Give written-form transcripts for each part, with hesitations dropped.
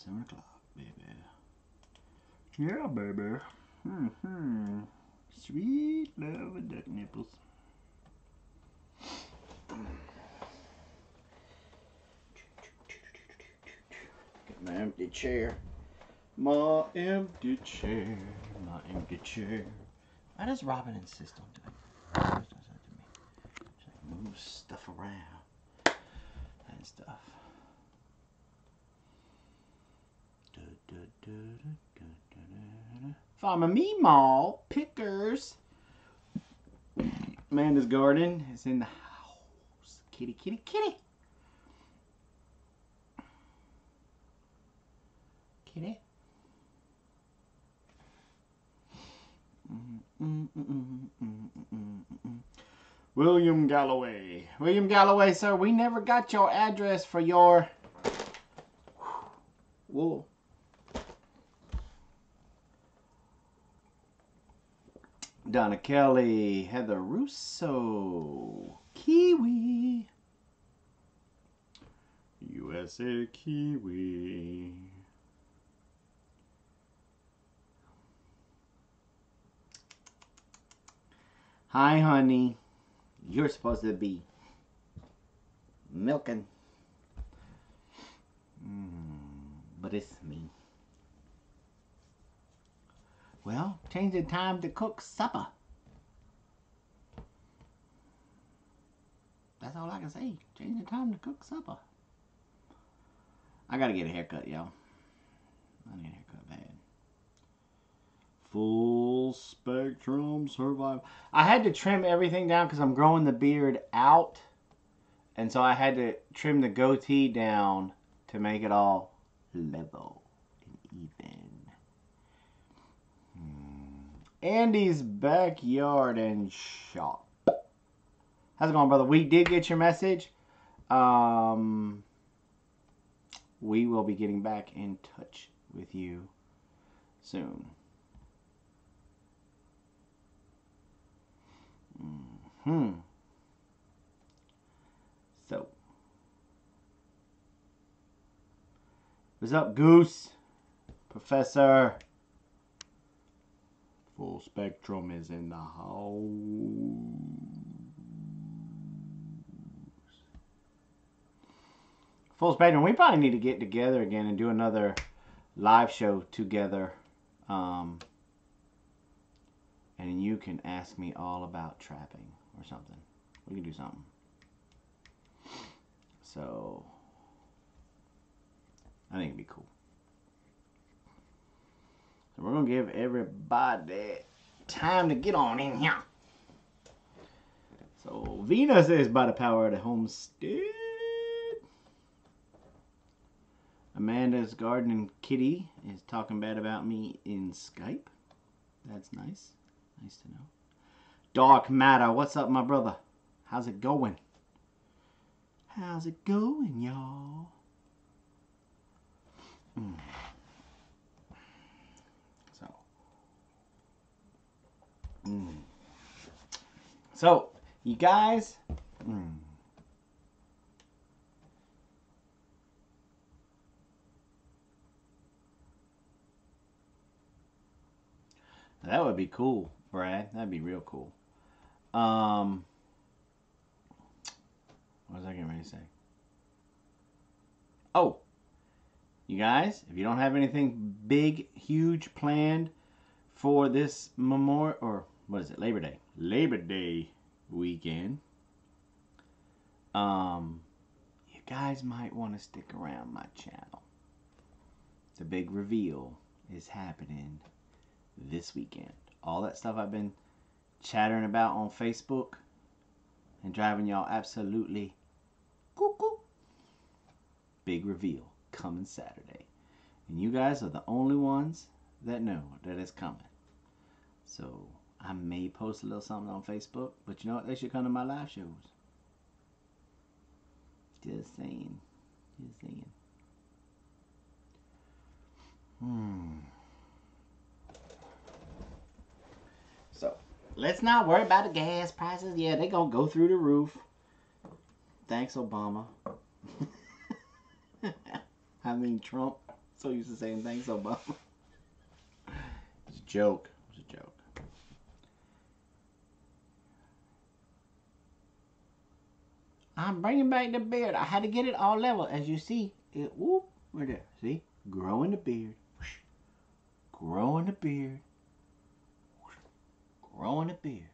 7 o'clock, baby. Yeah, baby. Sweet love of duck nipples. Got my empty chair. My empty chair. My empty chair. Why does Robin insist on doing that? She does that to me. She like moves stuff around and stuff. Farmer Meemaw Pickers. Amanda's garden is in the house. Kitty, kitty, kitty. Kitty. William Galloway. William Galloway, sir, we never got your address for your wool. Donna Kelly, Heather Russo, Kiwi, USA Kiwi. Hi, honey. You're supposed to be milking. But it's me. Well, change the time to cook supper. That's all I can say. Change the time to cook supper. I gotta get a haircut, y'all. I need a haircut bad. Full spectrum survival. I had to trim everything down because I'm growing the beard out. And so I had to trim the goatee down to make it all level and even. Andy's Backyard and Shop. How's it going, brother? We did get your message. We will be getting back in touch with you soon. So, what's up, Goose? Professor. Full Spectrum is in the house. Full Spectrum, we probably need to get together again and do another live show together. And you can ask me all about trapping or something. We can do something. So, I think it'd be cool. So we're going to give everybody time to get on in here. So, Venus is by the power of the Homestead. Amanda's Garden and Kitty is talking bad about me in Skype. That's nice. Nice to know. Dark Matter, what's up, my brother? How's it going? How's it going, y'all? So, you guys, that would be cool, Brad. That'd be real cool. What was I getting ready to say? Oh, you guys, if you don't have anything big, huge planned for this Memorial, or what is it, Labor Day weekend, you guys might want to stick around my channel. The big reveal is happening this weekend. All that stuff I've been chattering about on Facebook and driving y'all absolutely cuckoo. Big reveal coming Saturday. And you guys are the only ones that know that it's coming. So I may post a little something on Facebook, but you know what? They should come to my live shows. Just saying. Just saying. So, let's not worry about the gas prices. Yeah, they're going to go through the roof. Thanks, Obama. I mean, Trump. So used to saying thanks, Obama. It's a joke. It's a joke. I'm bringing back the beard. I had to get it all level. As you see, it whoop right there. See, growing the beard, growing the beard, growing the beard.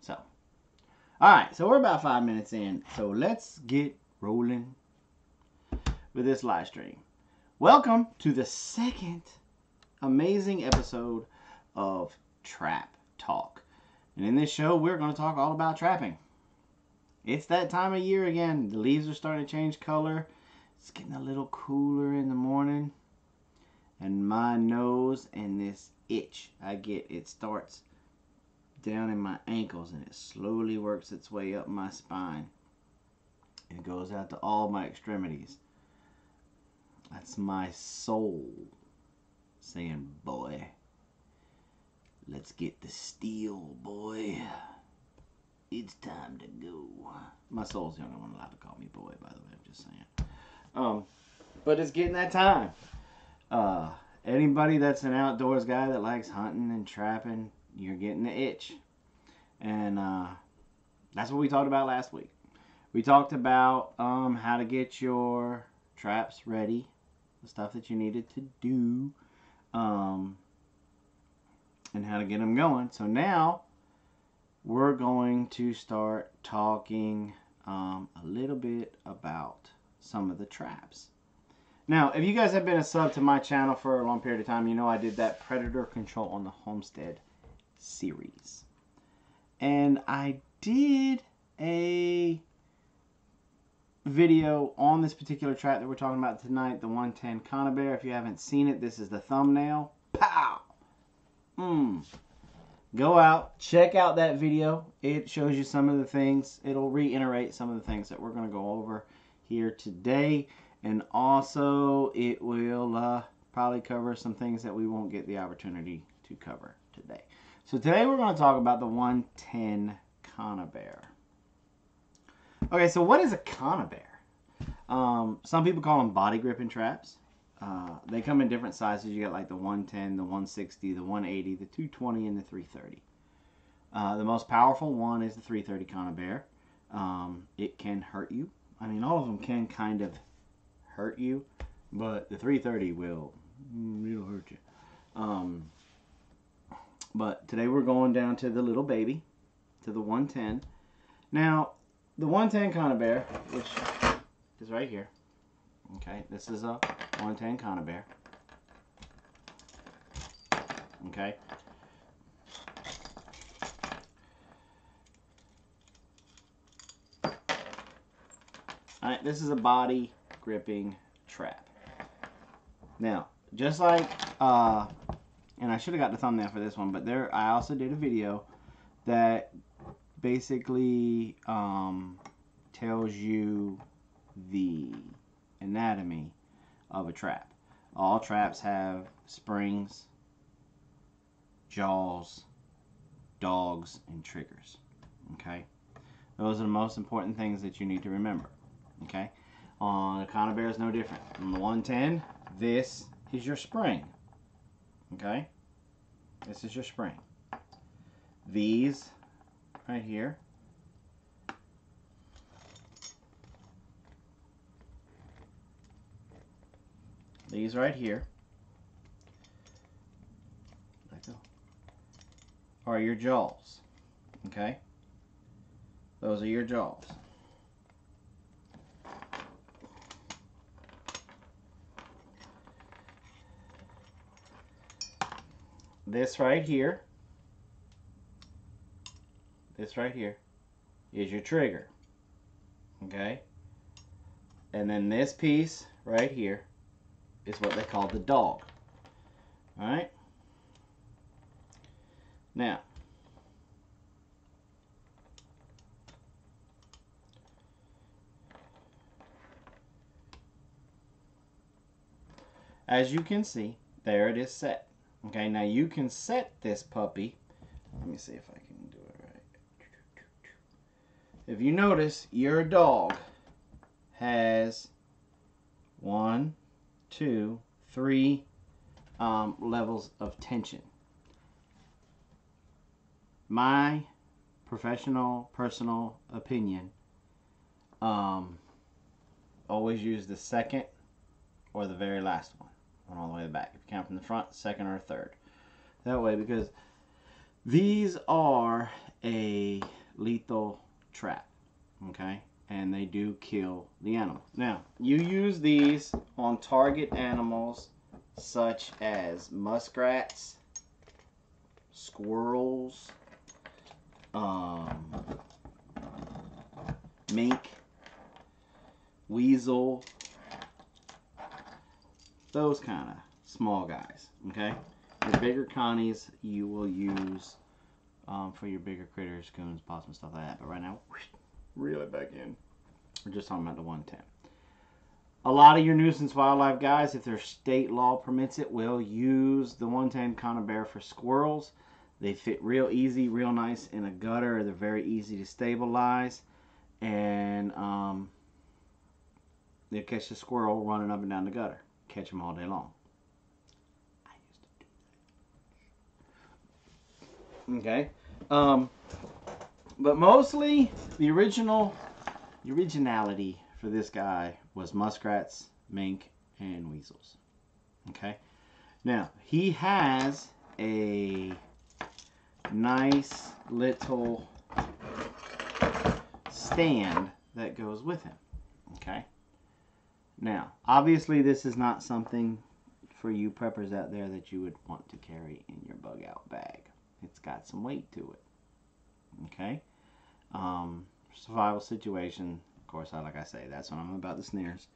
So, all right. So we're about 5 minutes in. So let's get rolling with this live stream. Welcome to the second amazing episode of Trap Talk. And in this show, we're going to talk all about trapping. It's that time of year again. The leaves are starting to change color. It's getting a little cooler in the morning. And my nose and this itch I get, it starts down in my ankles and it slowly works its way up my spine. It goes out to all my extremities. That's my soul saying, boy, let's get the steel, boy. It's time to go. My soul's the only one allowed to call me boy, by the way. I'm just saying. But it's getting that time. Anybody that's an outdoors guy that likes hunting and trapping, you're getting the itch. And that's what we talked about last week. We talked about how to get your traps ready, the stuff that you needed to do, and how to get them going. So now we're going to start talking a little bit about some of the traps. Now, if you guys have been a sub to my channel for a long period of time, you know I did that predator control on the Homestead series. And I did a video on this particular trap that we're talking about tonight, the 110 Conibear. If you haven't seen it, this is the thumbnail. Pow! Go out, check out that video. It shows you some of the things. It'll reiterate some of the things that we're going to go over here today. And also, it will probably cover some things that we won't get the opportunity to cover today. So today we're going to talk about the 110 Conibear. Okay, so what is a Conibear? Some people call them body gripping traps. They come in different sizes. You got like the 110, the 160, the 180, the 220, and the 330. The most powerful one is the 330 Conibear. It can hurt you. I mean, all of them can kind of hurt you, but the 330 will, it'll hurt you. But today we're going down to the little baby, to the 110. Now, the 110 Conibear, which is right here. Okay, this is a 110 Conibear. Okay. Alright, this is a body gripping trap. Now, just like, and I should have got the thumbnail for this one, but I also did a video that basically tells you the anatomy of a trap. All traps have springs, jaws, dogs, and triggers. Okay? Those are the most important things that you need to remember. Okay? On a Conibear is no different. On the 110, this is your spring. Okay? This is your spring. These right here are your jaws. Okay? Those are your jaws. This right here is your trigger. Okay? And then this piece right here is what they call the dog. Alright? Now, as you can see, there it is set. Okay, now you can set this puppy. Let me see if I can do it right. If you notice, your dog has 1, 2, 3 levels of tension. My professional, personal opinion, always use the second or the very last one all the way to the back. If you count from the front, second or third. That way, because these are a lethal trap, okay? And they do kill the animal. Now, you use these on target animals such as muskrats, squirrels, mink, weasel, those kind of small guys, okay? Your bigger connies you will use for your bigger critters, coons, possums, stuff like that. But right now, reel it back in. We're just talking about the 110. A lot of your nuisance wildlife guys, if their state law permits it, will use the 110 Conibear for squirrels. They fit real easy, real nice in a gutter. They're very easy to stabilize. And they'll catch the squirrel running up and down the gutter. Catch them all day long. I used to do that. Okay. But mostly the originality for this guy was muskrats, mink, and weasels. Okay. Now, he has a nice little stand that goes with him. Okay. Now, obviously this is not something for you preppers out there that you would want to carry in your bug out bag. It's got some weight to it. Okay. Survival situation, of course, like I say, that's when I'm about the snares.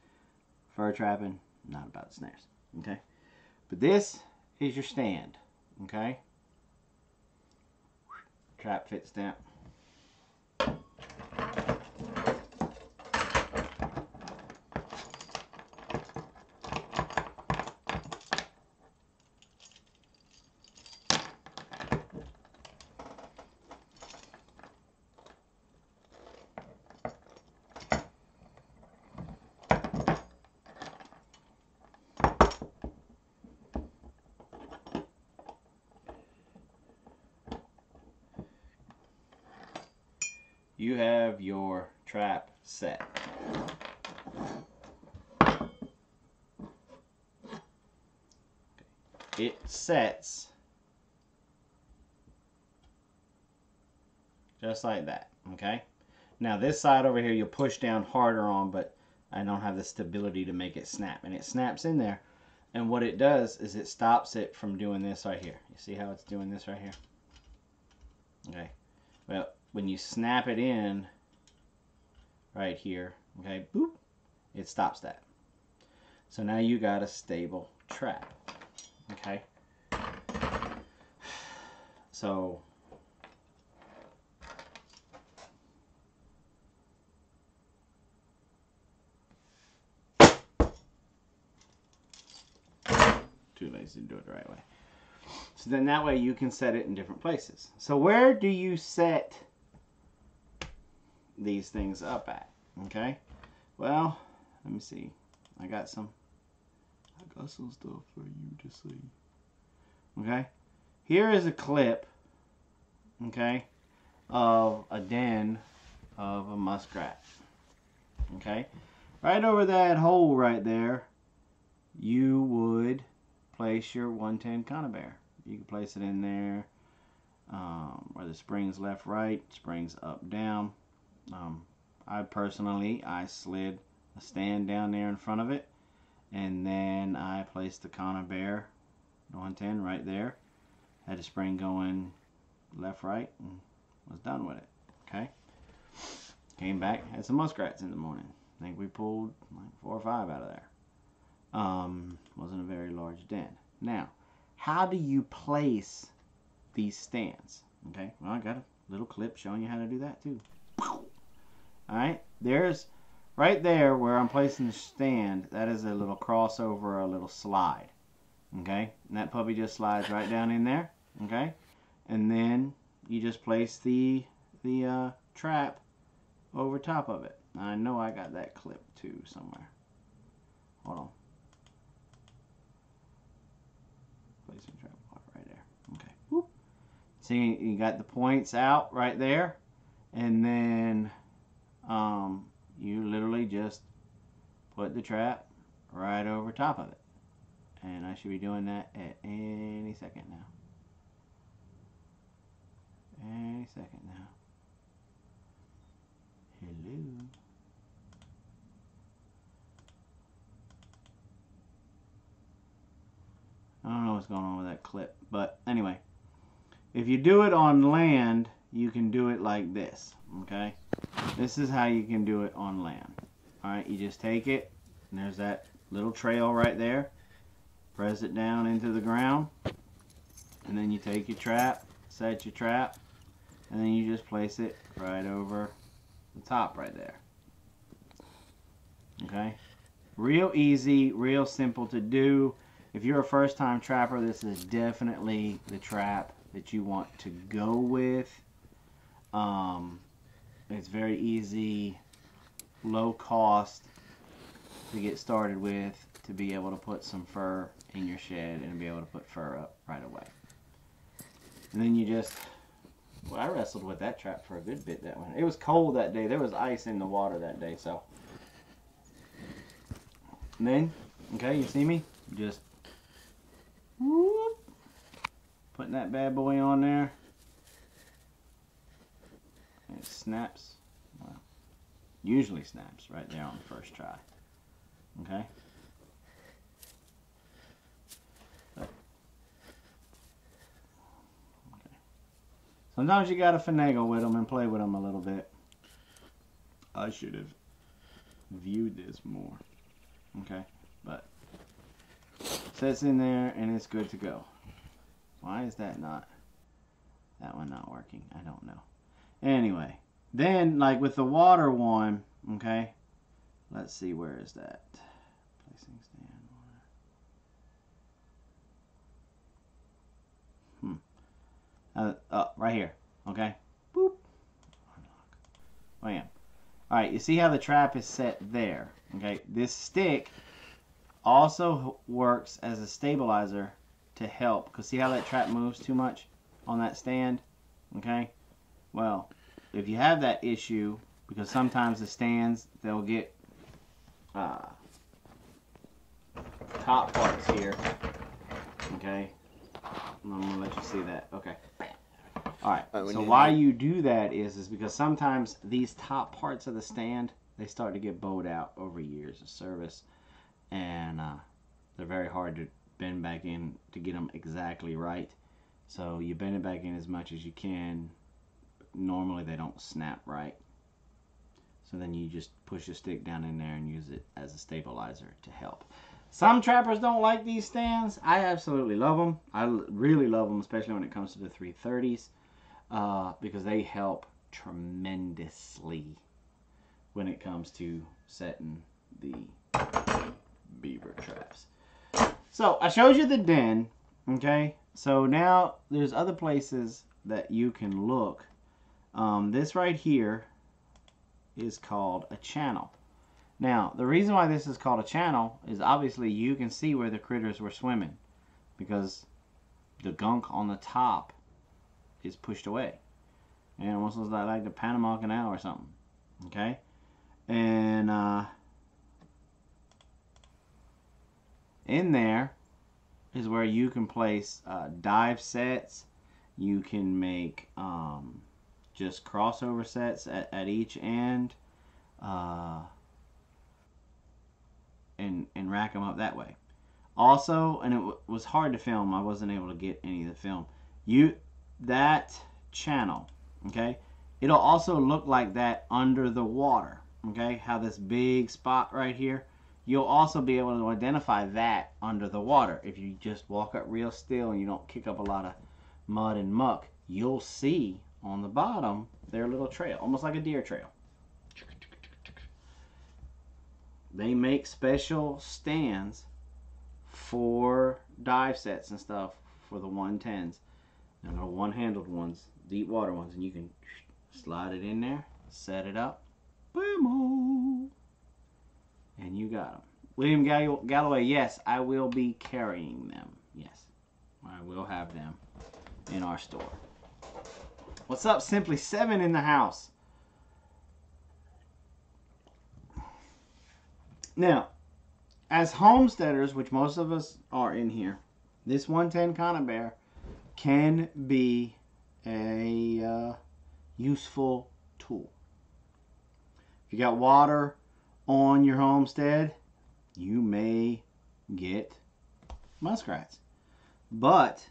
Fur trapping, not about the snares. Okay. But this is your stand. Okay. Trap fit stamp. You have your trap set. It sets just like that, okay? Now this side over here you'll push down harder on, but I don't have the stability to make it snap. And it snaps in there. And what it does is it stops it from doing this right here. You see how it's doing this right here? Okay. Well, when you snap it in right here, okay, boop, it stops that. So now you got a stable trap, okay? So too lazy to do it the right way. So then that way you can set it in different places. So where do you set these things up at? Okay. Well, let me see. I got some stuff for you to see. Okay. Here is a clip, okay, of a den of a muskrat. Okay. Right over that hole right there, you would place your 110 Conibear. You can place it in there where the springs left, right, springs up, down. I slid a stand down there in front of it, and then I placed the Conibear 110 right there. Had a spring going left, right, and was done with it. Okay. Came back, had some muskrats in the morning. I think we pulled like 4 or 5 out of there. Wasn't a very large den. Now, how do you place these stands? Okay, well, I got a little clip showing you how to do that too. Alright, there's right there where I'm placing the stand, that is a little crossover, a little slide. Okay, and that puppy just slides right down in there. Okay, and then you just place the trap over top of it. I know I got that clip too somewhere. Hold on. Placing trap right there. Okay. Whoop. See, you got the points out right there, and then you literally just put the trap right over top of it. And I should be doing that at any second now. Any second now. Hello. I don't know what's going on with that clip, but anyway, if you do it on land, you can do it like this, okay? This is how you can do it on land. Alright, you just take it, and there's that little trail right there. Press it down into the ground, and then you take your trap, set your trap, and then you just place it right over the top right there. Okay? Real easy, real simple to do. If you're a first-time trapper, this is definitely the trap that you want to go with. It's very easy, low cost to get started with, to be able to put some fur in your shed and be able to put fur up right away. And then you just, well, I wrestled with that trap for a good bit that one. It was cold that day. There was ice in the water that day, so. And then, okay, you see me? Just whoop, putting that bad boy on there. And it snaps. Well, usually snaps right there on the first try. Okay? Okay. Sometimes you gotta finagle with them and play with them a little bit. I should have viewed this more. Okay, but sets in there and it's good to go. Why is that one not working? I don't know. Anyway, then like with the water one, okay, let's see, where is that? Placing stand water. Right here. Okay. Boop. Bam. Alright, you see how the trap is set there. Okay, this stick also works as a stabilizer to help, because see how that trap moves too much on that stand? Okay, well, if you have that issue, because sometimes the stands, they'll get top parts here. Okay, I'm gonna let you see that. Okay. Alright, so why you do that is because sometimes these top parts of the stand, they start to get bowed out over years of service, and they're very hard to bend back in to get them exactly right. So you bend it back in as much as you can. Normally they don't snap right. So then you just push a stick down in there and use it as a stabilizer to help. Some trappers don't like these stands. I absolutely love them. I really love them, especially when it comes to the 330s, because they help tremendously when it comes to setting the beaver traps. So I showed you the den, okay? So now there's other places that you can look. This right here is called a channel. Now, the reason why this is called a channel is obviously you can see where the critters were swimming, because the gunk on the top is pushed away. And it almost looks like the Panama Canal or something. Okay? And in there is where you can place dive sets. You can make just crossover sets at each end, and rack them up that way. Also, and it was hard to film, I wasn't able to get any of the film. That channel, okay, it'll also look like that under the water. Okay, how this big spot right here, you'll also be able to identify that under the water. If you just walk up real still and you don't kick up a lot of mud and muck, you'll see on the bottom their little trail, almost like a deer trail. They make special stands for dive sets and stuff for the 110s. And they're one-handled ones, deep water ones, and you can slide it in there, set it up, Boomo. And you got them. William Galloway, yes, I will be carrying them. Yes, I will have them in our store. What's up, Simply 7 in the house? Now, as homesteaders, which most of us are in here, this 110 Conibear can be a useful tool. If you got water on your homestead, you may get muskrats. But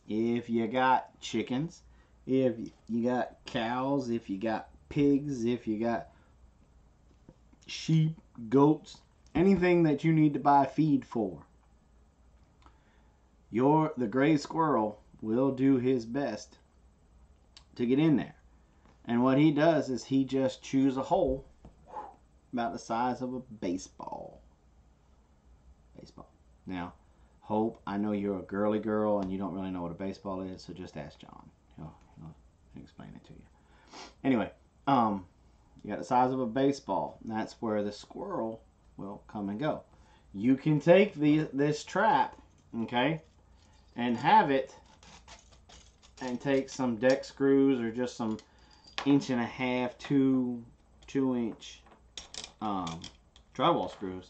if you got chickens, if you got cows, if you got pigs, if you got sheep, goats, anything that you need to buy feed for, the gray squirrel will do his best to get in there. And what he does is he just chews a hole about the size of a baseball. Now, Hope, I know you're a girly girl and you don't really know what a baseball is, so just ask John. He'll explain it to you. Anyway, you got the size of a baseball. And that's where the squirrel will come and go. You can take this trap, okay, and have it, and take some deck screws or just some 1.5 to 2-inch drywall screws.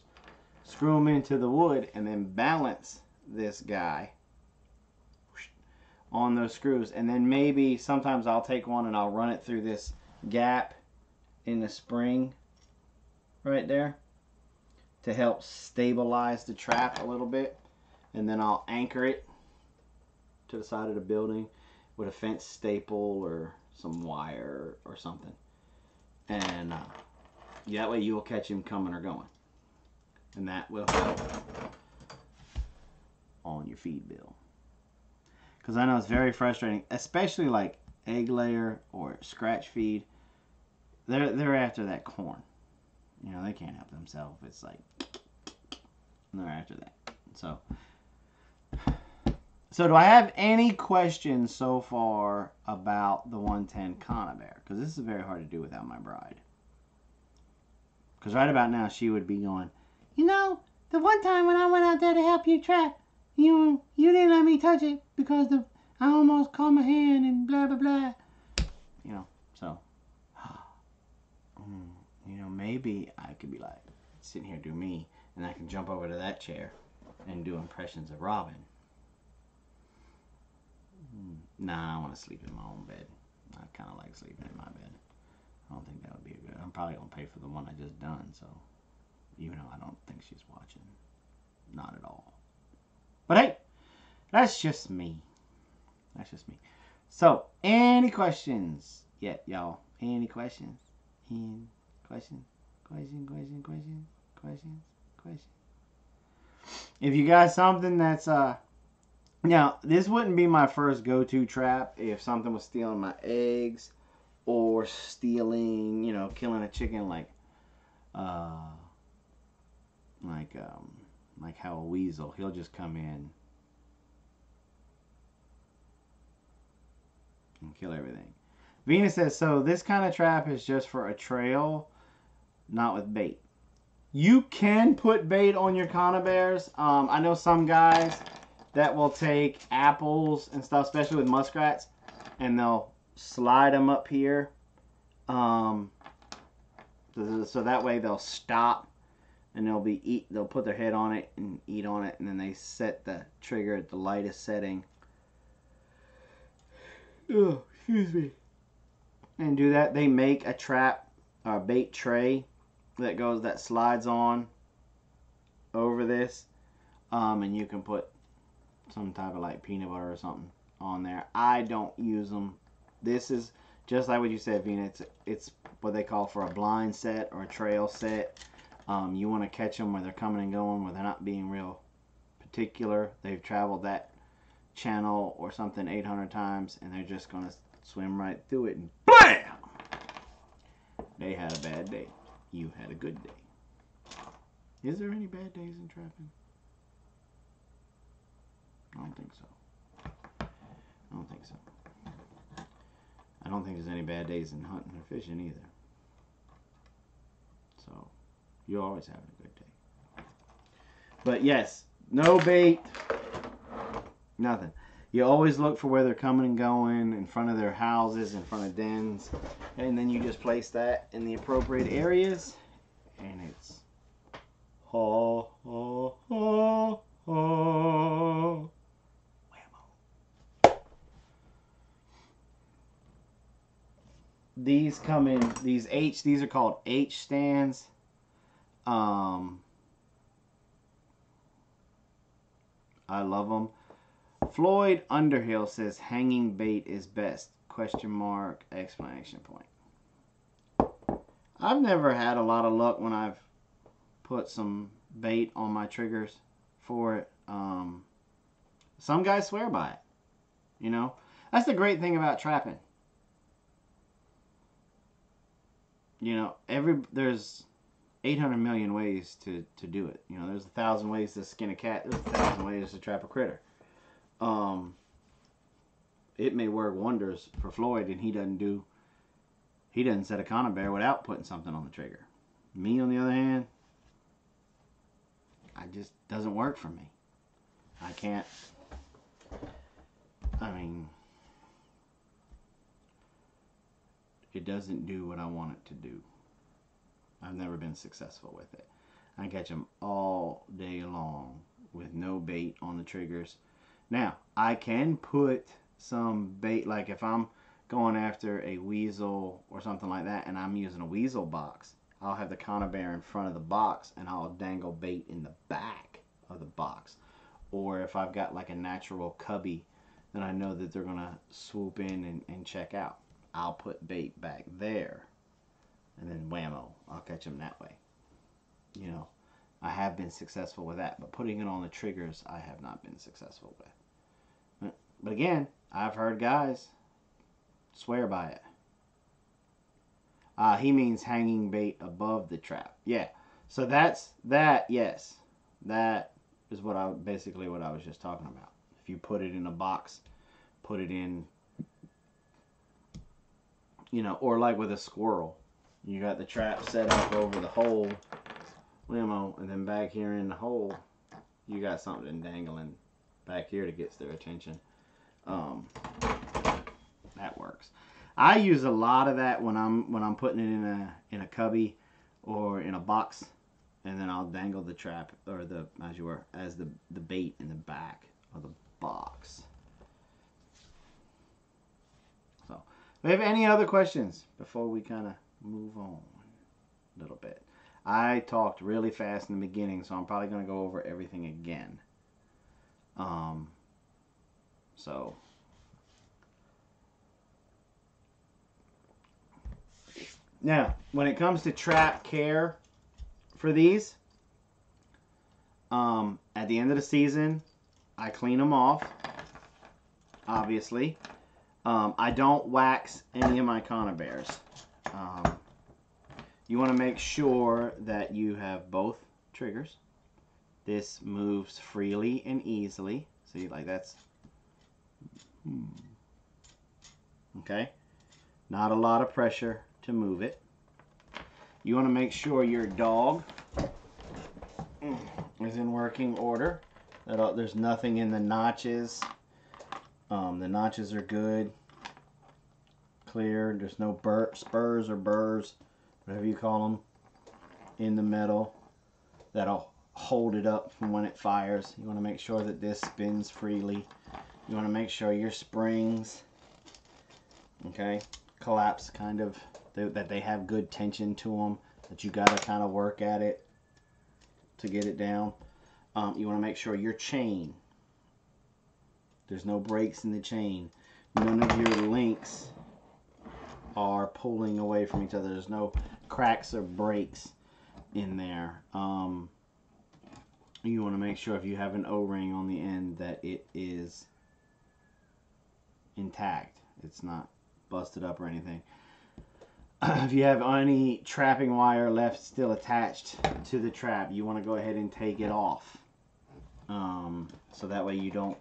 Screw them into the wood and then balance this guy on those screws. And then maybe sometimes I'll take one and I'll run it through this gap in the spring right there to help stabilize the trap a little bit. And then I'll anchor it to the side of the building with a fence staple or some wire or something. And that way you'll catch him coming or going. And that will help on your feed bill. Because I know it's very frustrating, especially like egg layer or scratch feed. They're after that corn. You know, they can't help themselves. It's like, they're after that. So do I have any questions so far about the 110 Conibear? Because this is very hard to do without my bride. Because right about now she would be going, you know, the one time when I went out there to help you trap, you didn't let me touch it because I almost caught my hand and blah, blah, blah. You know, so, you know, maybe I could be like, sitting here do me, and I can jump over to that chair and do impressions of Robin. Nah, I want to sleep in my own bed. I kind of like sleeping in my bed. I don't think that would be good. I'm probably going to pay for the one I just done, so. Even though I don't think she's watching. Not at all. But hey, that's just me. That's just me. So, any questions yet, y'all? Any questions? Any questions? Questions? If you got something that's, now, this wouldn't be my first go-to trap if something was stealing my eggs or stealing, you know, killing a chicken like how a weasel, he'll just come in and kill everything. Venus says, so this kind of trap is just for a trail, not with bait. You can put bait on your Conibears. I know some guys that will take apples and stuff, especially with muskrats, and they'll slide them up here. So that way they'll stop. And they'll put their head on it and eat on it, and then they set the trigger at the lightest setting. Oh, excuse me. And do that. They make a trap or a bait tray that slides on over this, and you can put some type of like peanut butter or something on there. I don't use them. This is just like what you said, Vina. It's what they call for a blind set or a trail set. You want to catch them where they're coming and going, where they're not being real particular. They've traveled that channel or something 800 times, and they're just going to swim right through it, and BAM! They had a bad day. You had a good day. Is there any bad days in trapping? I don't think so. I don't think so. I don't think there's any bad days in hunting or fishing either. You're always having a good day. But yes, no bait, nothing. You always look for where they're coming and going, in front of their houses, in front of dens, and then you just place that in the appropriate areas, and it's ha ha ha ha. Whammo. These come in these are called H stands. I love them. Floyd Underhill says hanging bait is best, question mark, exclamation point. I've never had a lot of luck when I've put some bait on my triggers for it. Some guys swear by it, you know. That's the great thing about trapping. You know, there's 800 million ways to do it. You know, there's 1,000 ways to skin a cat. There's 1,000 ways to trap a critter. It may work wonders for Floyd, and he doesn't set a Conibear without putting something on the trigger. Me, on the other hand, it just doesn't work for me. I can't. I mean, it doesn't do what I want it to do. I've never been successful with it. I catch them all day long with no bait on the triggers. Now, I can put some bait, like if I'm going after a weasel or something like that and I'm using a weasel box, I'll have the Conibear in front of the box and I'll dangle bait in the back of the box. Or if I've got like a natural cubby that I know that they're going to swoop in and check out, I'll put bait back there. And then whammo, I'll catch them that way. You know, I have been successful with that, but putting it on the triggers, I have not been successful with. But again, I've heard guys swear by it. He means hanging bait above the trap. Yeah, so that's that. Yes, that is basically what I was just talking about. If you put it in a box, put it in, you know, or like with a squirrel. You got the trap set up over the hole, whammo, and then back here in the hole, you got something dangling back here to get their attention. That works. I use a lot of that when I'm putting it in a cubby or in a box, and then I'll dangle the trap or the bait in the back of the box. So, do we have any other questions before we kind of move on a little bit? I talked really fast in the beginning, so I'm probably going to go over everything again. So now, when it comes to trap care for these, at the end of the season, I clean them off, obviously. I don't wax any of my Conibears. You want to make sure that you have both triggers. This moves freely and easily. See, like that's... Okay? Not a lot of pressure to move it. You want to make sure your dog is in working order. That there's nothing in the notches. The notches are good. Clear. There's no spurs or burrs, whatever you call them, in the metal that'll hold it up from when it fires. You want to make sure that this spins freely. You want to make sure your springs, okay, collapse kind of, that they have good tension to them, that you got to kind of work at it to get it down. You want to make sure your chain, there's no breaks in the chain. None of your links are pulling away from each other. There's no cracks or breaks in there. You want to make sure if you have an O-ring on the end that it is intact. It's not busted up or anything. If you have any trapping wire left still attached to the trap, you want to go ahead and take it off. So that way you're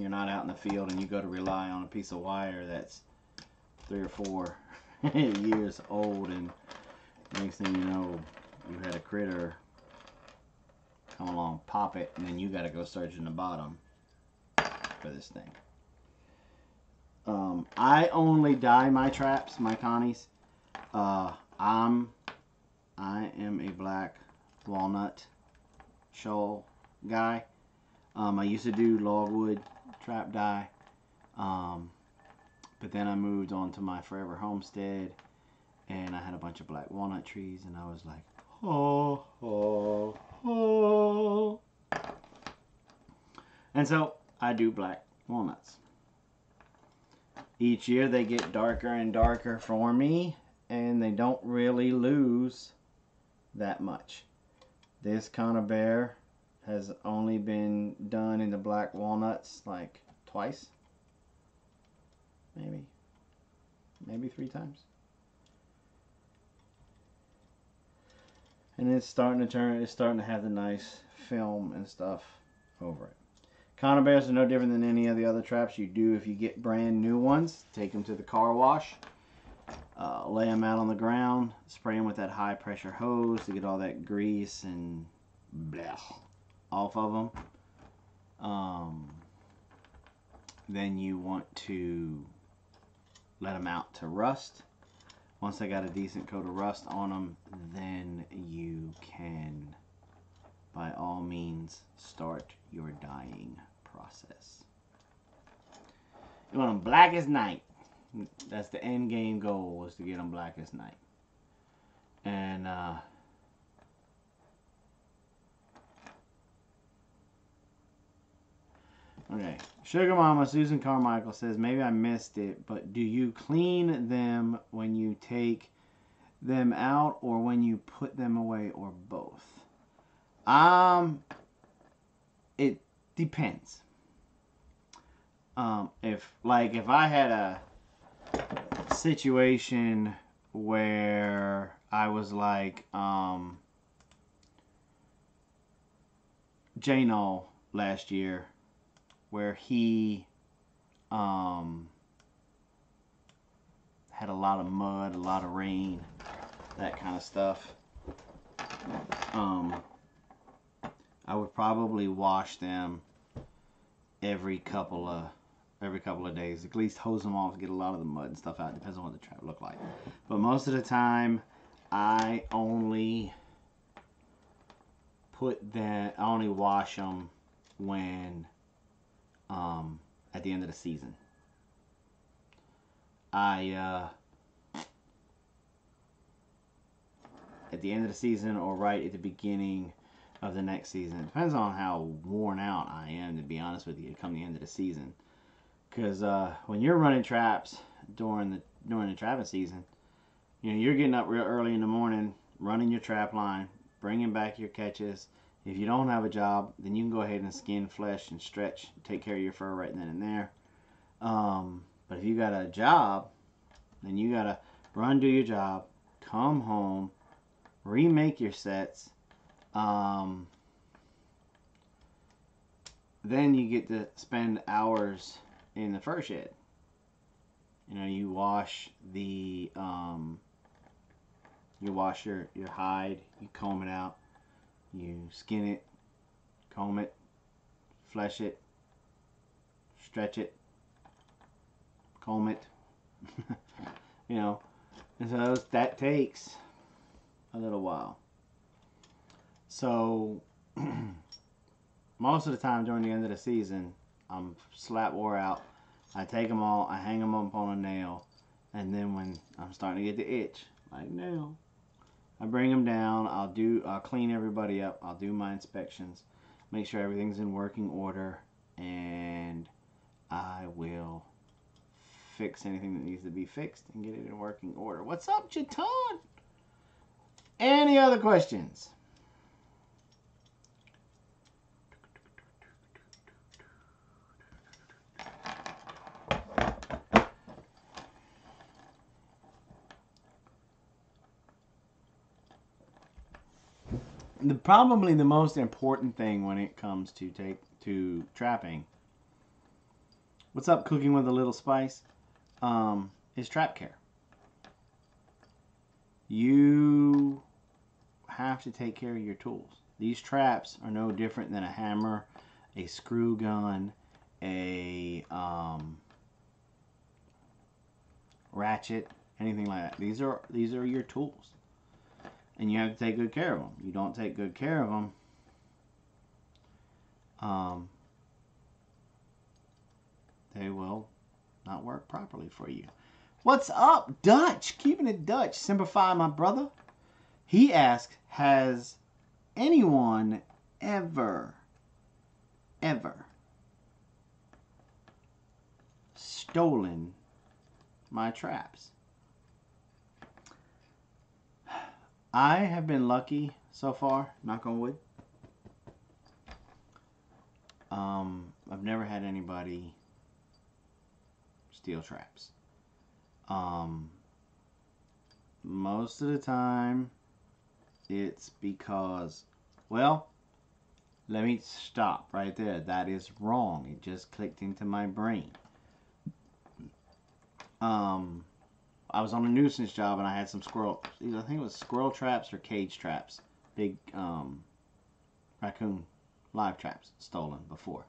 not out in the field and you go to rely on a piece of wire that's 3 or 4 years old, and next thing you know, you had a critter come along, pop it, and then you got to go search in the bottom for this thing. I only dye my traps, my Connies. I am a black walnut shoal guy. I used to do logwood trap dye, but then I moved on to my Forever Homestead, and I had a bunch of black walnut trees, and I was like, oh, oh, oh. And so I do black walnuts. Each year they get darker and darker for me, and they don't really lose that much. This Conibear has only been done in the black walnuts like twice, maybe 3 times. And it's starting to have the nice film and stuff over it. Conibears are no different than any of the other traps you do if you get brand new ones. Take them to the car wash, lay them out on the ground, spray them with that high pressure hose to get all that grease and blah off of them. Then you want to let them out to rust. Once they got a decent coat of rust on them, then you can, by all means, start your dyeing process. You want them black as night. That's the end game goal, is to get them black as night. And okay, Sugar Mama Susan Carmichael says, maybe I missed it, but do you clean them when you take them out or when you put them away, or both? It depends. If I had a situation where I was like J-No last year, where he had a lot of mud, a lot of rain, that kind of stuff, I would probably wash them every couple of days, at least hose them off, get a lot of the mud and stuff out. Depends on what the trap look like. But most of the time, I only wash them when at the end of the season. At the end of the season, or right at the beginning of the next season. It depends on how worn out I am, to be honest with you, come the end of the season. Because when you're running traps during the trapping season, you're getting up real early in the morning, running your trap line, bringing back your catches. If you don't have a job, then you can go ahead and skin, flesh, and stretch, take care of your fur right then and there. But if you got a job, then you gotta run, do your job, come home, remake your sets. Then you get to spend hours in the fur shed. You wash the your hide, you comb it out, you skin it, comb it, flesh it, stretch it, comb it. And so that takes a little while. So most of the time during the end of the season, I'm slap wore out. I take them all, I hang them up on a nail, and then when I'm starting to get the itch, like now, I bring them down. I'll clean everybody up. I'll do my inspections, make sure everything's in working order, and I will fix anything that needs to be fixed and get it in working order. What's up, Chaton? Any other questions? Probably the most important thing when it comes to trapping, what's up, Cooking with a Little Spice, is trap care. You have to take care of your tools. These traps are no different than a hammer, a screw gun, a ratchet, anything like that. These are your tools, and you have to take good care of them. You don't take good care of them, they will not work properly for you. What's up, Dutch? Keeping it Dutch. Simplify, my brother. He asked, has anyone ever stolen my traps? I have been lucky so far, knock on wood. I've never had anybody steal traps. Most of the time it's because, well, let me stop right there. That is wrong. It just clicked into my brain. I was on a nuisance job and I had some squirrel, I think it was squirrel traps or cage traps, big raccoon live traps stolen before.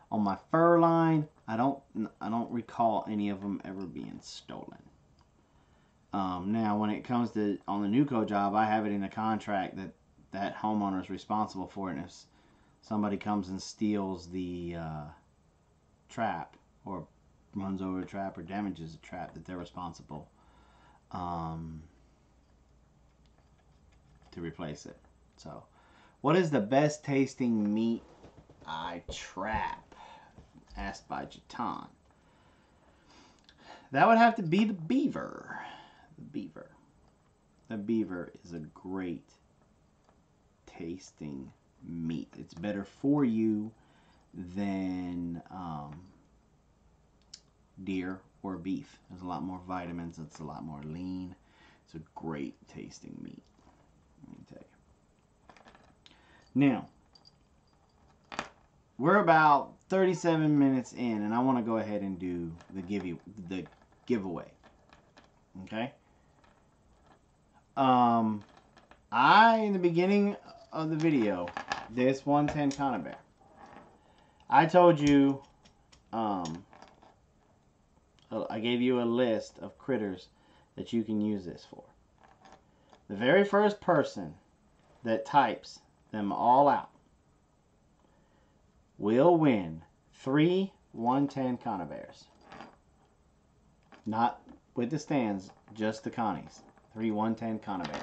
On my fur line, I don't recall any of them ever being stolen. Now, when it comes to on the Nuco job, I have it in a contract that homeowner is responsible for it. And if somebody comes and steals the trap or runs over a trap or damages a trap, that they're responsible to replace it. So, what is the best tasting meat I trap? Asked by Jatan. That would have to be the beaver. The beaver is a great tasting meat. It's better for you than deer or beef. There's a lot more vitamins. It's a lot more lean. It's a great tasting meat, let me tell you. Now, we're about 37 minutes in, and I want to go ahead and do the giveaway. Okay? In the beginning of the video, this 110 Conibear, I told you, I gave you a list of critters that you can use this for. The very first person that types them all out will win 3 110 Conibears. Not with the stands, just the Connies. 3 110 Conibears.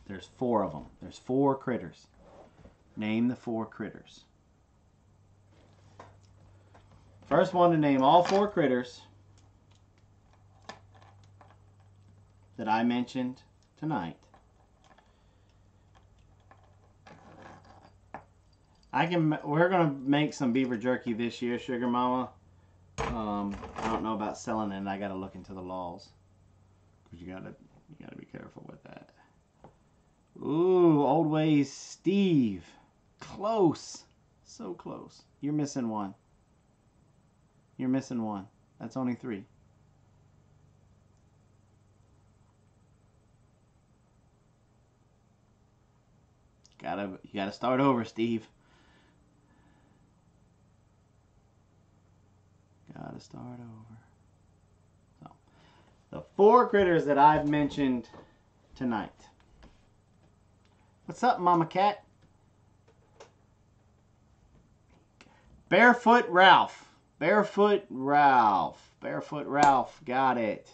There's 4 of them. There's 4 critters. Name the 4 critters. First one to name all 4 critters that I mentioned tonight. We're gonna make some beaver jerky this year, Sugar Mama. I don't know about selling it. I gotta look into the laws, because you gotta be careful with that. Ooh, Old Ways Steve, close, so close. You're missing one. You're missing one. That's only 3. You gotta start over, Steve. Gotta start over. So, the 4 critters that I've mentioned tonight. What's up, Mama Cat? Barefoot Ralph. Barefoot Ralph. Barefoot Ralph. Got it.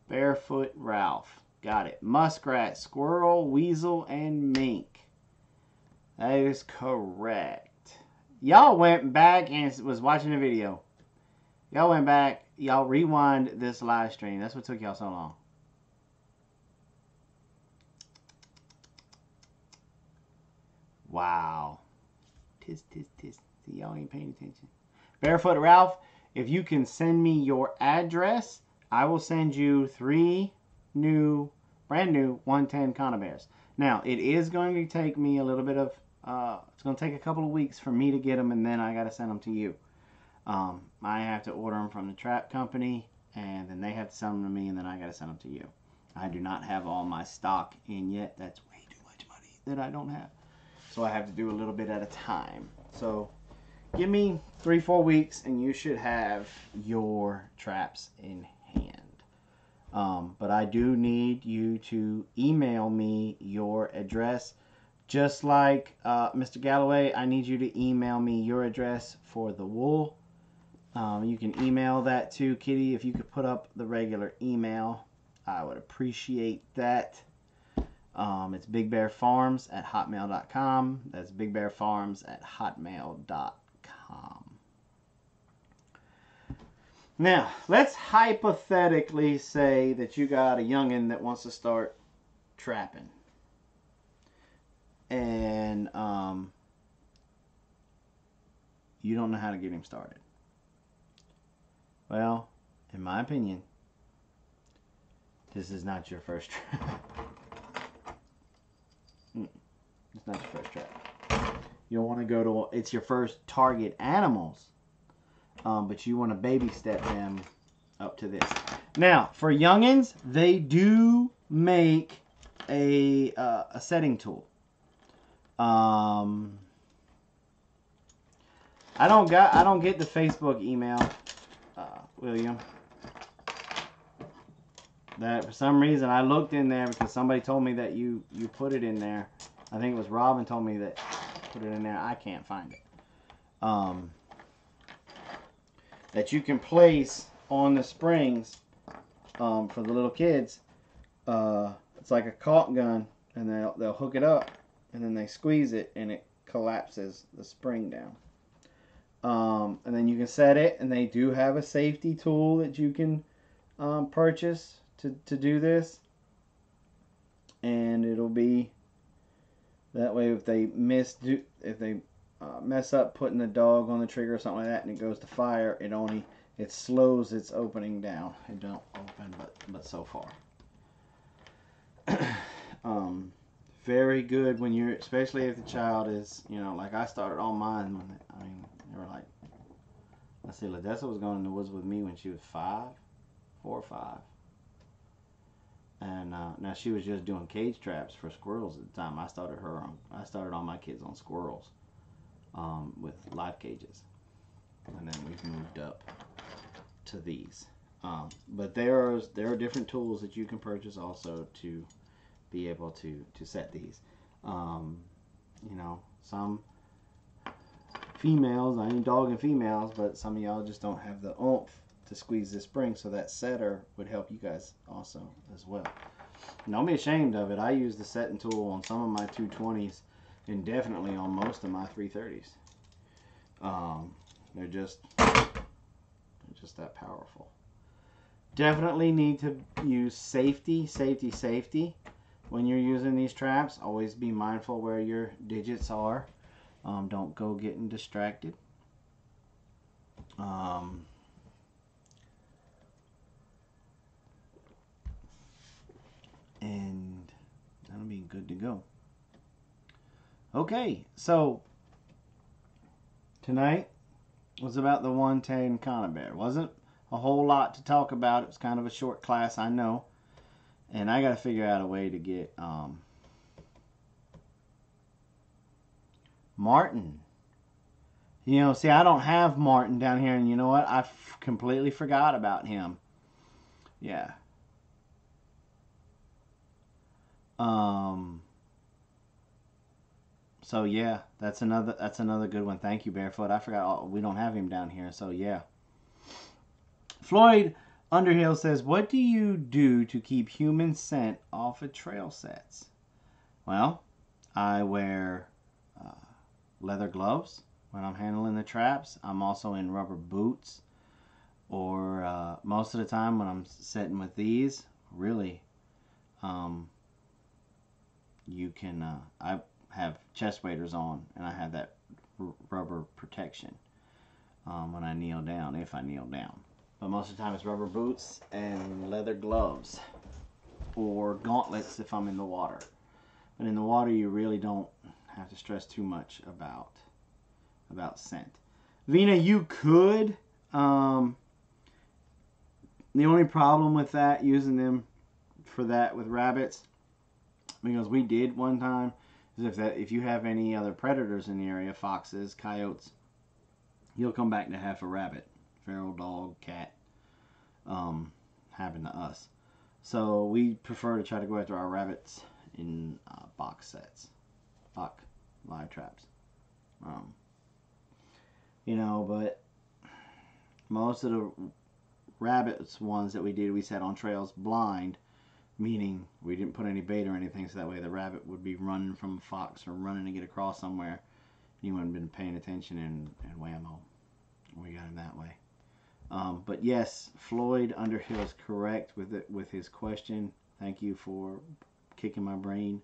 Barefoot Ralph. Got it. Muskrat, squirrel, weasel, and mink. That is correct. Y'all went back and was watching the video. Y'all went back. Y'all rewind this live stream. That's what took y'all so long. Wow. Tis. See, y'all ain't paying attention. Barefoot Ralph, if you can send me your address, I will send you 3 brand new 110 Conibears. Now, it is going to take me a little bit of it's going to take a couple of weeks for me to get them, and then I got to send them to you. I have to order them from the trap company, and then they have to send them to me, and then I got to send them to you. I do not have all my stock in yet. That's way too much money that I don't have. So I have to do a little bit at a time. So give me 3-4 weeks, and you should have your traps in hand. But I do need you to email me your address. Just like Mr. Galloway, I need you to email me your address for the wool. You can email that to Kitty. If you could put up the regular email, I would appreciate that. It's bigbearfarms@hotmail.com. That's bigbearfarms@hotmail.com. Now, let's hypothetically say that you got a youngin' that wants to start trapping. And you don't know how to get him started. Well, in my opinion, this is not your first trap. It's not your first trap. You'll want to go to, it's your first target animals. But you want to baby step them up to this. Now, for youngins, they do make a setting tool. I don't get the Facebook email, William. That for some reason I looked in there because somebody told me that you put it in there. I think it was Robin told me that put it in there. I can't find it. That you can place on the springs for the little kids. It's like a caulk gun, and they'll hook it up, and then they squeeze it, and it collapses the spring down. And then you can set it, and they do have a safety tool that you can purchase to do this. And it'll be that way if they mess up putting the dog on the trigger or something like that, and it goes to fire, it slows its opening down. It don't open, but so far. Very good when you're, especially if the child is, like I started on mine. They were like, let's see, Ladessa was going in the woods with me when she was 4 or 5. And now she was just doing cage traps for squirrels at the time. I started all my kids on squirrels with live cages, and then we've moved up to these. But there are different tools that you can purchase also to be able to set these. Some females, I ain't dogging females, but some of y'all just don't have the oomph to squeeze this spring, so that setter would help you guys also as well. And don't be ashamed of it. I use the setting tool on some of my 220s and definitely on most of my 330s. They're just that powerful. Definitely need to use safety when you're using these traps. Always be mindful where your digits are. Don't go getting distracted. And that'll be good to go. Okay, so tonight was about the 110 Conibear. Wasn't a whole lot to talk about. It was kind of a short class, I know. And I got to figure out a way to get Martin. See, I don't have Martin down here, and you know what? I completely forgot about him. Yeah. So yeah, that's another good one. Thank you, Barefoot. I forgot we don't have him down here. So yeah. Floyd Underhill says, "What do you do to keep human scent off of trail sets?" Well, I wear leather gloves when I'm handling the traps. I'm also in rubber boots, or most of the time when I'm setting with these, really, you can, I have chest waders on, and I have that rubber protection when I kneel down, if I kneel down. But most of the time it's rubber boots and leather gloves, or gauntlets if I'm in the water. But in the water you really don't have to stress too much about scent. Vina, you could. The only problem with that, using them for that with rabbits, because we did one time, is if you have any other predators in the area, foxes, coyotes, you'll come back to half a rabbit, feral dog, cat, happened to us. So we prefer to try to go after our rabbits in box sets, box live traps. You know, but most of the rabbits ones that we did, we set on trails blind, meaning we didn't put any bait or anything, so that way the rabbit would be running from a fox or running to get across somewhere. You wouldn't have been paying attention, and whammo, we got him that way. But yes, Floyd Underhill is correct with his question. Thank you for kicking my brain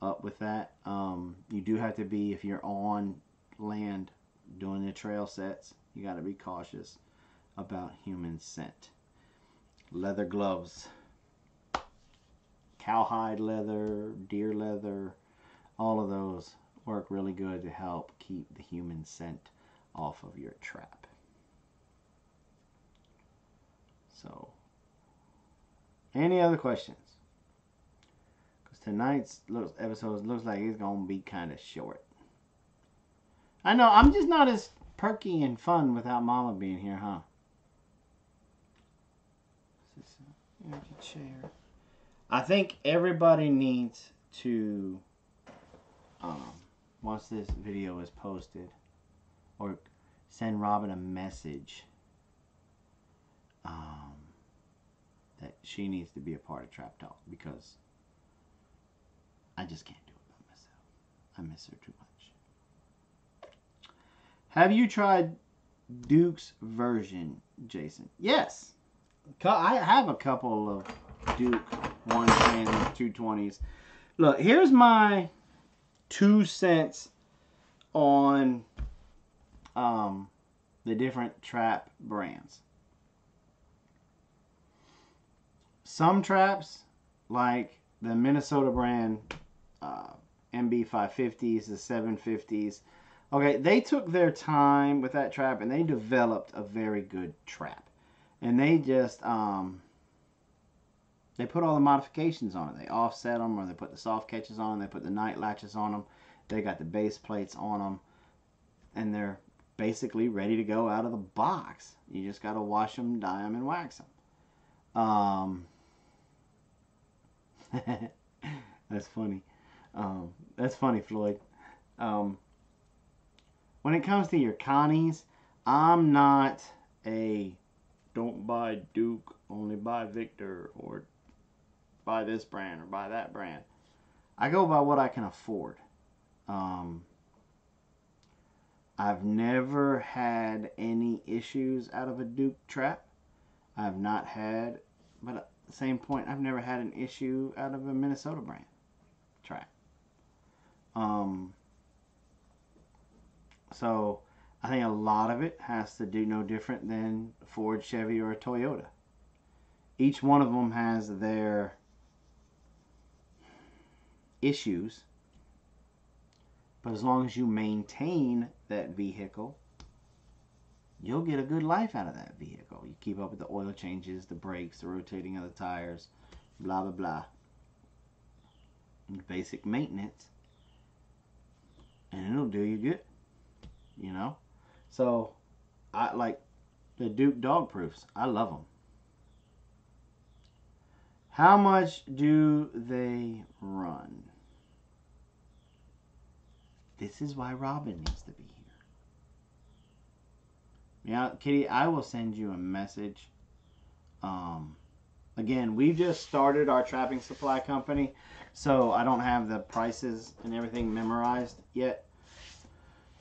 up with that. You do have to be, if you're on land doing the trail sets, you got to be cautious about human scent. Leather gloves, cowhide leather, deer leather, all of those work really good to help keep the human scent off of your trap. So, any other questions? Because tonight's episode looks like it's going to be kind of short. I know, I'm just not as perky and fun without Mama being here, huh? Energy chair. I think everybody needs to, once this video is posted, or send Robin a message that she needs to be a part of Trap Talk, because I just can't do it by myself. I miss her too much. Have you tried Duke's version, Jason? Yes. I have a couple of Duke 110s, 220s. Look, here's my 2 cents on the different trap brands. Some traps, like the Minnesota brand MB550s, the 750s, okay, they took their time with that trap and they developed a very good trap. And they just, they put all the modifications on it. They offset them, or they put the soft catches on them, they put the night latches on them, they got the base plates on them, and they're basically ready to go out of the box. You just got to wash them, dye them, and wax them. That's funny. That's funny, Floyd. When it comes to your Connies, I'm not a don't buy Duke, only buy Victor, or buy this brand or buy that brand. I go by what I can afford. I've never had any issues out of a Duke trap. I've not had, but at the same point, I've never had an issue out of a Minnesota brand trap. So I think a lot of it has to do no different than a Ford, Chevy, or a Toyota. Each one of them has their issues, but as long as you maintain that vehicle, you'll get a good life out of that vehicle. You keep up with the oil changes, the brakes, the rotating of the tires, blah, blah, blah. Basic maintenance, and it'll do you good, you know? So, I like the Duke dog proofs. I love them. How much do they run? This is why Robin needs to be here. Yeah, Kitty, I will send you a message. Again, we've just started our trapping supply company, so I don't have the prices and everything memorized yet.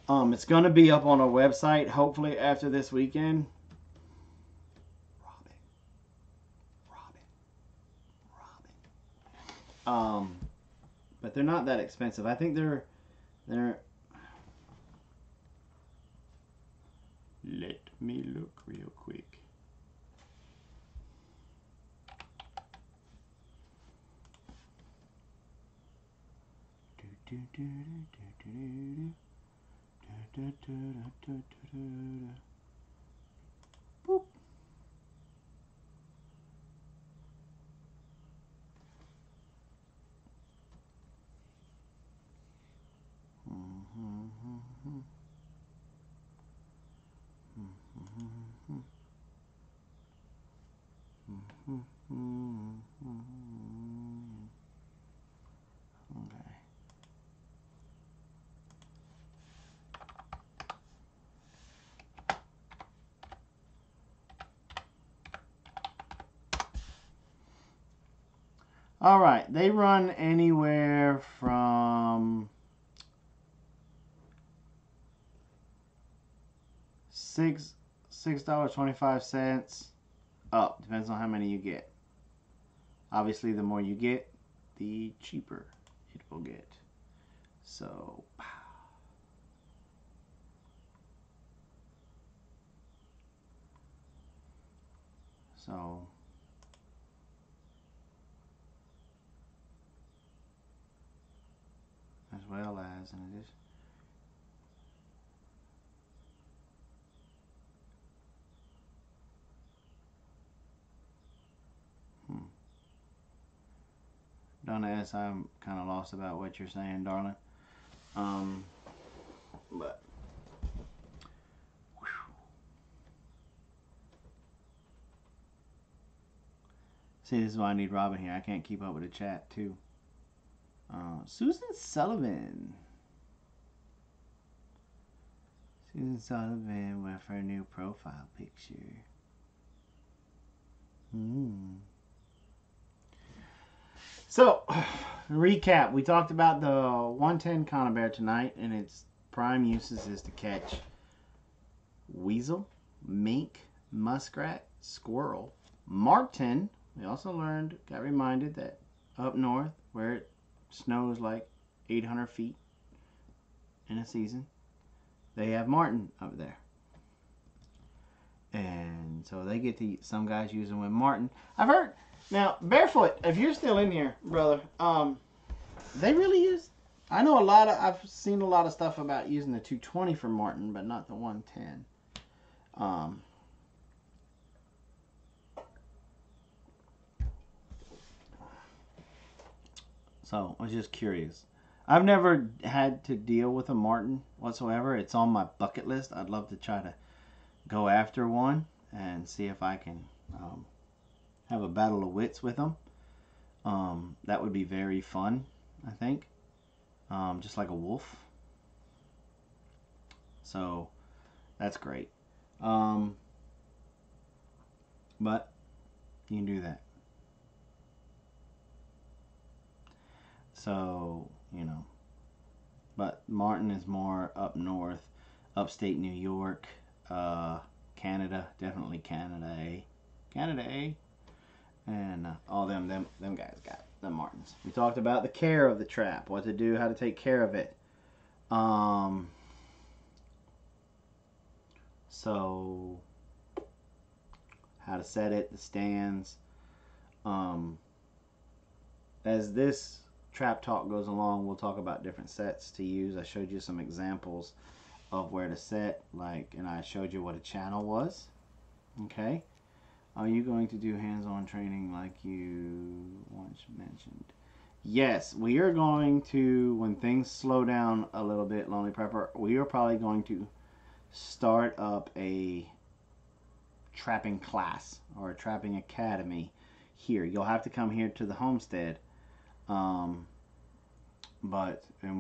It's going to be up on our website, hopefully after this weekend. Robin. But they're not that expensive. I think they're let me look real quick. Boop. Okay. All right, they run anywhere from $6.25 up. Depends on how many you get. Obviously, the more you get, the cheaper it will get. So, as well as in addition. Donna S., I'm kind of lost about what you're saying, darling. But whew. See, this is why I need Robin here. I can't keep up with the chat too. Susan Sullivan. Susan Sullivan with her new profile picture. So, recap. We talked about the 110 Conibear tonight, and its prime uses is to catch weasel, mink, muskrat, squirrel, marten. We also got reminded that up north, where it snows like 800 feet in a season, they have marten up there. And so they get to, some guys use them with marten. I've heard, now, Barefoot, if you're still in here, brother, they really use, I know I've seen a lot of stuff about using the 220 for marten, but not the 110. So I was just curious. I've never had to deal with a marten whatsoever. It's on my bucket list. I'd love to try to go after one and see if I can have a battle of wits with them. That would be very fun, I think. Just like a wolf. So that's great. But you can do that. So, but marten is more up north, upstate New York, Canada, definitely Canada, and all them guys got the martens. We talked about the care of the trap, what to do, how to take care of it. So how to set it, the stands. As this trap talk goes along, we'll talk about different sets to use. I showed you some examples of where to set, and I showed you what a channel was. Okay. Are you going to do hands-on training like you once mentioned? Yes, we are going to, when things slow down a little bit, Lonely Prepper, we are probably going to start up a trapping class or a trapping academy here. You'll have to come here to the homestead. And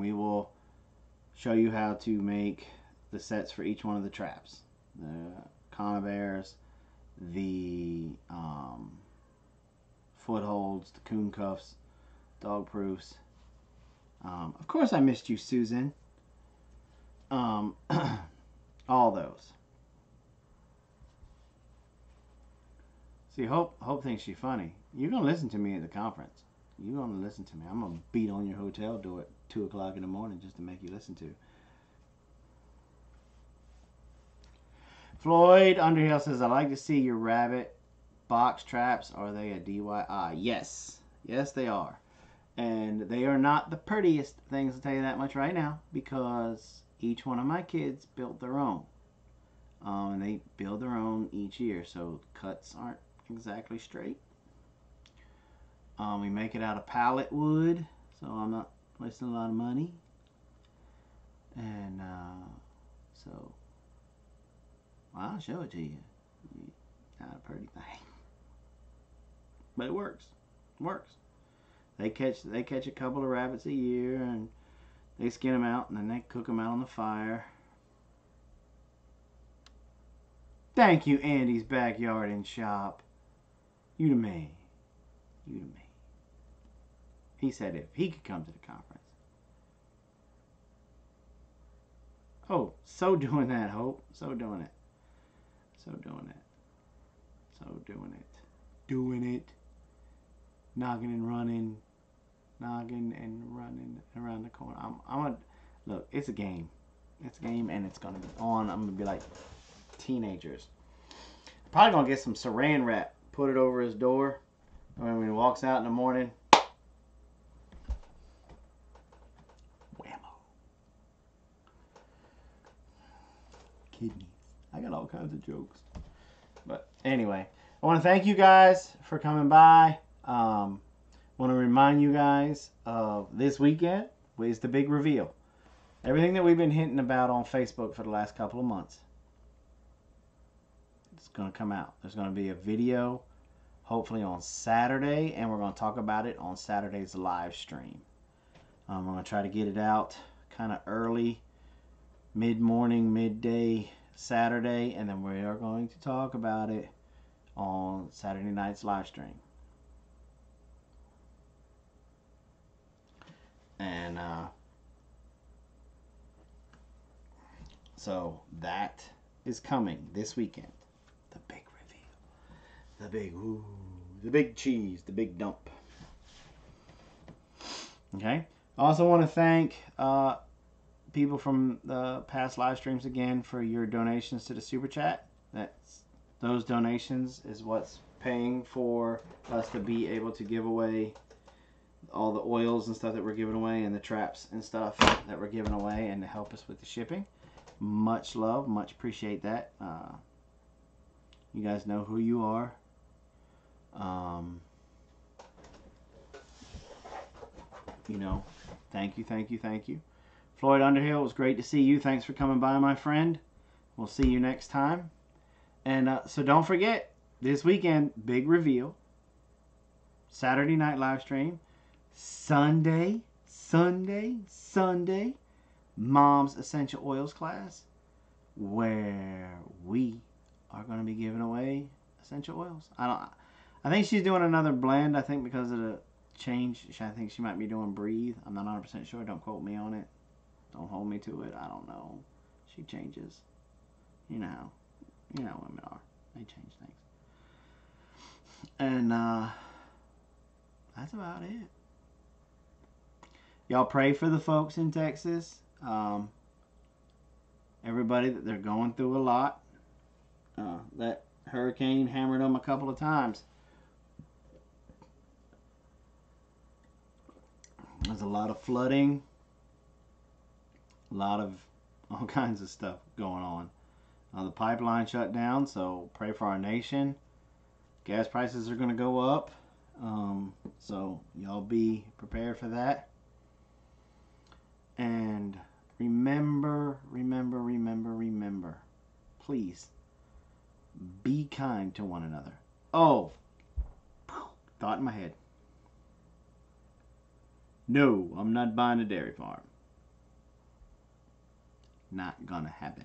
we will show you how to make the sets for each one of the traps. The Conibears, the footholds, the coon cuffs, dog proofs. Of course I missed you, Susan. All those. See, Hope thinks she's funny. You're going to listen to me at the conference. You're going to listen to me. I'm going to beat on your hotel door at 2 o'clock in the morning just to make you listen to. Floyd Underhill says, I like to see your rabbit box traps. Are they a DIY? Yes. Yes, they are. And they are not the prettiest things, I'll tell you that much right now, because each one of my kids built their own. And they build their own each year, so cuts aren't exactly straight. We make it out of pallet wood, so I'm not wasting a lot of money. And so I'll show it to you. Not a pretty thing, but it works. It works. They catch a couple of rabbits a year, and they skin them out, and then they cook them out on the fire. Thank you, Andy's Backyard and Shop. You to me. You to me. He said if he could come to the conference. Oh, so doing that, Hope. So doing it. So doing it. So doing it. Doing it. Noggin and running. Noggin and running around the corner. I'm gonna look, it's a game. It's a game, and it's gonna be on. I'm gonna be like teenagers. Probably gonna get some saran wrap, put it over his door, and when he walks out in the morning, whammo. Kidneys. I got all kinds of jokes. But anyway, I want to thank you guys for coming by. Want to remind you guys of this weekend is the big reveal. Everything that we've been hinting about on Facebook for the last couple of months, it's going to come out. There's going to be a video hopefully on Saturday, and we're going to talk about it on Saturday's live stream. We're going to try to get it out kind of early, mid-morning, midday Saturday, and then we are going to talk about it on Saturday night's live stream. And so that is coming this weekend. The big reveal. The big cheese, the big dump. Okay. I also want to thank people from the past live streams again for your donations to the Super Chat. Those donations is what's paying for us to be able to give away all the oils and stuff that we're giving away, and the traps and stuff that we're giving away, and to help us with the shipping. Much love, much appreciate that. You guys know who you are. You know, thank you. Floyd Underhill, it was great to see you. Thanks for coming by, my friend. We'll see you next time. And so don't forget, this weekend, big reveal. Saturday night live stream. Sunday, Mom's Essential Oils class, where we are going to be giving away essential oils. I think she's doing another blend. I think because of the change, I think she might be doing Breathe. I'm not 100% sure. Don't quote me on it. Don't hold me to it. I don't know. She changes. You know how women are. They change things. And that's about it. Y'all pray for the folks in Texas. Everybody, that they're going through a lot. That hurricane hammered them a couple of times. There's a lot of flooding. A lot of all kinds of stuff going on. The pipeline shut down, so pray for our nation. Gas prices are going to go up. So y'all be prepared for that. And remember, please, be kind to one another. Oh, thought in my head. No, I'm not buying a dairy farm. Not gonna happen.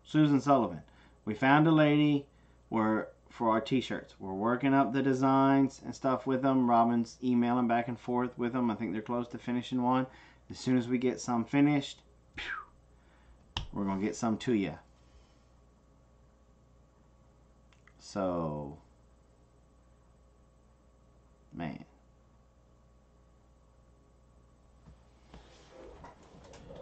Susan Sullivan. We found a lady for our t-shirts. We're working up the designs and stuff with them. Robin's emailing back and forth with them. I think they're close to finishing one. As soon as we get some finished, we're going to get some to you. So, man.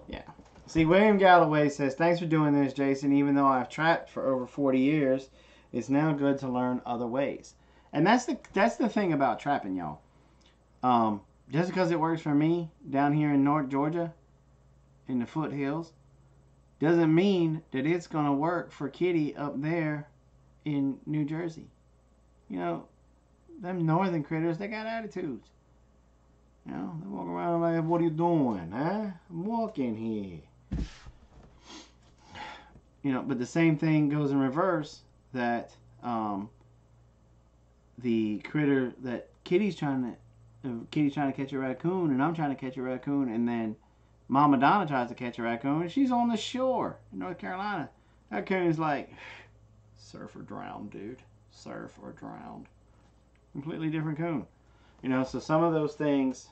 Yeah. See, William Galloway says, thanks for doing this, Jason. Even though I've trapped for over 40 years, It's now good to learn other ways. And that's the thing about trapping, y'all. Just because it works for me down here in North Georgia, in the foothills, doesn't mean that it's going to work for Kitty up there in New Jersey. You know, them northern critters, they got attitudes. You know, they walk around like, what are you doing, huh? I'm walking here. You know, but the same thing goes in reverse, that the critter that Kitty's trying to catch a raccoon, and I'm trying to catch a raccoon, and then Mama Donna tries to catch a raccoon, and she's on the shore in North Carolina. That raccoon's like, surf or drown, dude. Surf or drown. Completely different coon. You know, so some of those things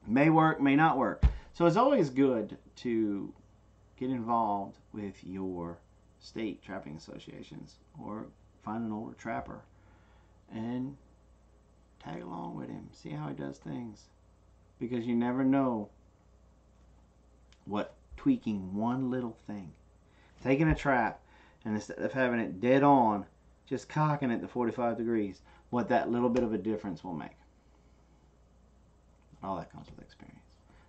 may work, may not work. So it's always good to get involved with your state trapping associations, or find an older trapper and tag along with him. See how he does things. Because you never know what tweaking one little thing, taking a trap, and instead of having it dead on, just cocking it to 45 degrees, what that little bit of a difference will make. All that comes with experience.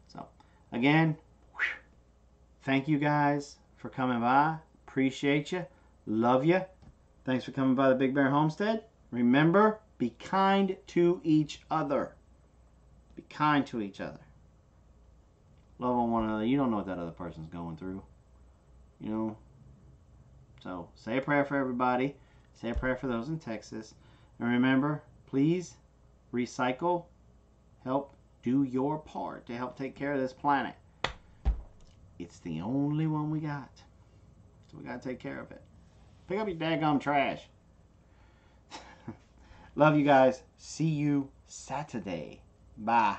So, again, thank you guys for coming by. Appreciate you. Love you. Thanks for coming by the Big Bear Homestead. Remember, be kind to each other. Be kind to each other. Love on one another. You don't know what that other person's going through. You know? So, say a prayer for everybody. Say a prayer for those in Texas. And remember, please recycle. Help do your part to help take care of this planet. It's the only one we got. So we got to take care of it. Pick up your daggum trash. Love you guys. See you Saturday. Bye.